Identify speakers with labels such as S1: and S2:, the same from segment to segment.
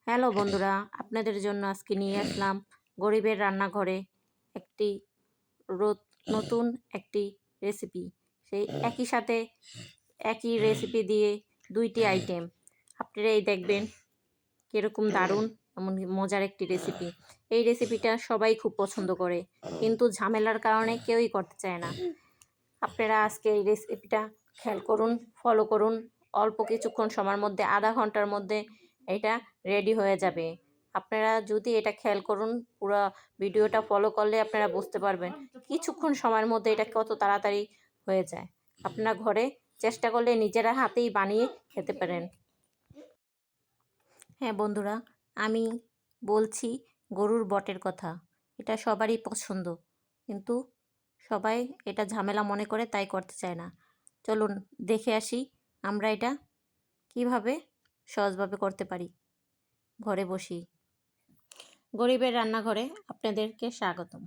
S1: Hello বন্ধুরা, আপনাদের জন্য আজকে নিয়ে আসলাম গরিবের রান্নাঘরে একটি নতুন একটি রেসিপি। সেই একই সাথে একই রেসিপি দিয়ে দুইটি আইটেম। আপনারা এই দেখবেন কীরকম দারুণ এমন মজার একটি রেসিপি। এই রেসিপিটা সবাই খুব পছন্দ করে, কিন্তু ঝামেলার কারণে কেউই করতে চায় না। আপনারা আজকে এই রেসিপিটা খেয়াল করুন, ফলো করুন। অল্প কিছুক্ষণ সময়ের মধ্যে, আধা ঘন্টার মধ্যে এটা রেডি হয়ে যাবে। আপনারা যদি এটা খেয়াল করুন, পুরো ভিডিওটা ফলো করলে আপনারা বুঝতে পারবেন কিছুক্ষণ সময়ের মধ্যে এটা কত তাড়াতাড়ি হয়ে যায়। আপনারা ঘরে চেষ্টা করলে নিজেরা হাতেই বানিয়ে খেতে পারেন। হ্যাঁ বন্ধুরা, আমি বলছি গরুর বটের কথা। এটা সবারই পছন্দ, কিন্তু সবাই এটা ঝামেলা মনে করে, তাই করতে চায় না। চলুন দেখে আসি আমরা এটা কিভাবে সহজভাবে করতে পারি ঘরে বসেই। গরিবের রান্নাঘরে আপনাদেরকে স্বাগতম।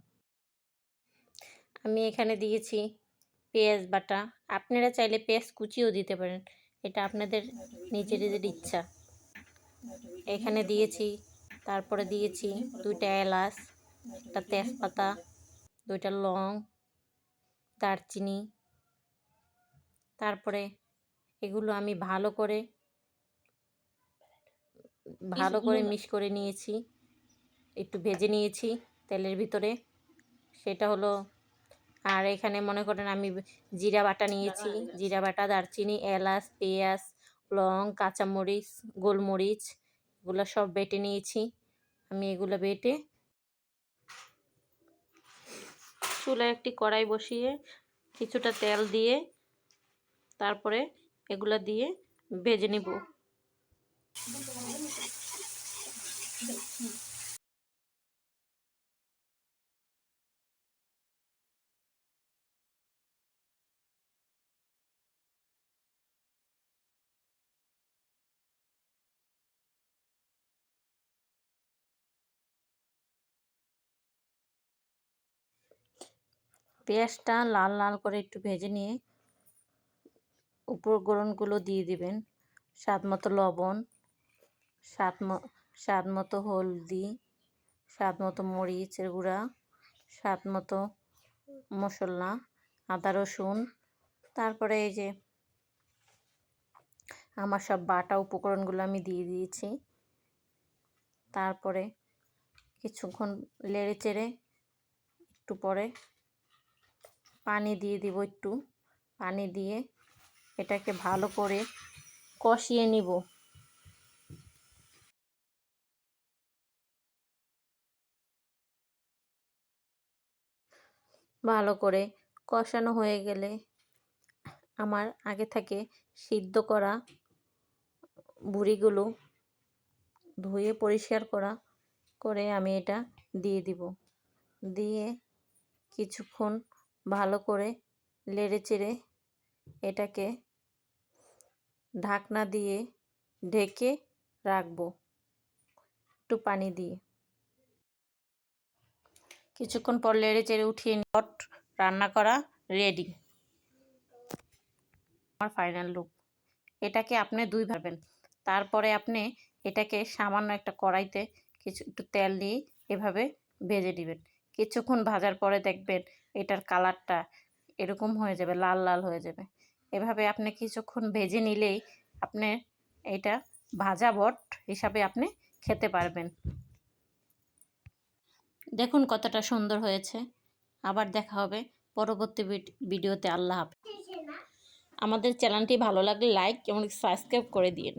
S1: আমি এখানে দিয়েছি পেঁয়াজ বাটা। আপনারা চাইলে পেঁয়াজ কুচিও দিতে পারেন, এটা আপনাদের নিজেদের ইচ্ছা। এখানে দিয়েছি, তারপরে দিয়েছি 2টা এলাচ, একটা তেজপাতা, 2টা লং, দারচিনি। তারপরে এগুলো আমি ভালো করে মিক্স করে নিয়েছি, একটু ভেজে নিয়েছি তেলের ভিতরে। সেটা হলো, আর এখানে মনে করেন আমি জিরা বাটা নিয়েছি, জিরা বাটা, দারচিনি, এলাচ, পেঁয়াজ, লং, কাঁচামরিচ, গোলমরিচ, এগুলো সব বেটে নিয়েছি। আমি এগুলো বেটে চুলায় একটি কড়াই বসিয়ে কিছুটা তেল দিয়ে তারপরে এগুলো দিয়ে ভেজে নেব। পেঁয়াজটা লাল লাল করে একটু ভেজে নিয়ে উপকরণগুলো দিয়ে দিবেন। স্বাদ মতো লবণ, স্বাদ মতো হলদি, স্বাদ মতো মরিচের গুঁড়া, স্বাদ মতো মশলা, আদা রসুন। তারপরে এই যে আমার সব বাটা উপকরণগুলো আমি দিয়ে দিয়েছি। তারপরে কিছুক্ষণ নেড়ে চেড়ে একটু পরে পানি দিয়ে দিব। একটু পানি দিয়ে এটাকে ভালো করে কষিয়ে নিব। ভালো করে কষানো হয়ে গেলে আমার আগে থেকে সিদ্ধ করা বুড়িগুলো ধুয়ে পরিষ্কার করে আমি এটা দিয়ে দিব। দিয়ে কিছুক্ষণ ভালো করে নেড়ে চেড়ে এটাকে ঢাকনা দিয়ে ঢেকে রাখবো একটু পানি দিয়ে। কিছুক্ষণ পর নেড়ে চেড়ে উঠিয়ে রান্না করা রেডি। আমার ফাইনাল লুক। এটাকে আপনি ভাবেন। তারপরে আপনি এটাকে সামান্য একটা কড়াইতে একটু তেল দিয়ে এভাবে ভেজে দিবেন। কিছুক্ষণ ভাজার পরে দেখবেন এটার কালারটা এরকম হয়ে যাবে, লাল লাল হয়ে যাবে। এভাবে আপনি কিছুক্ষণ ভেজে নিলেই আপনি এটা ভাজা বট হিসাবে আপনি খেতে পারবেন। দেখুন কতটা সুন্দর হয়েছে। আবার দেখা হবে পরবর্তী ভিডিওতে। আল্লাহ হাফেজ। আমাদের চ্যানেলটি ভালো লাগলে লাইক এবং সাবস্ক্রাইব করে দিন।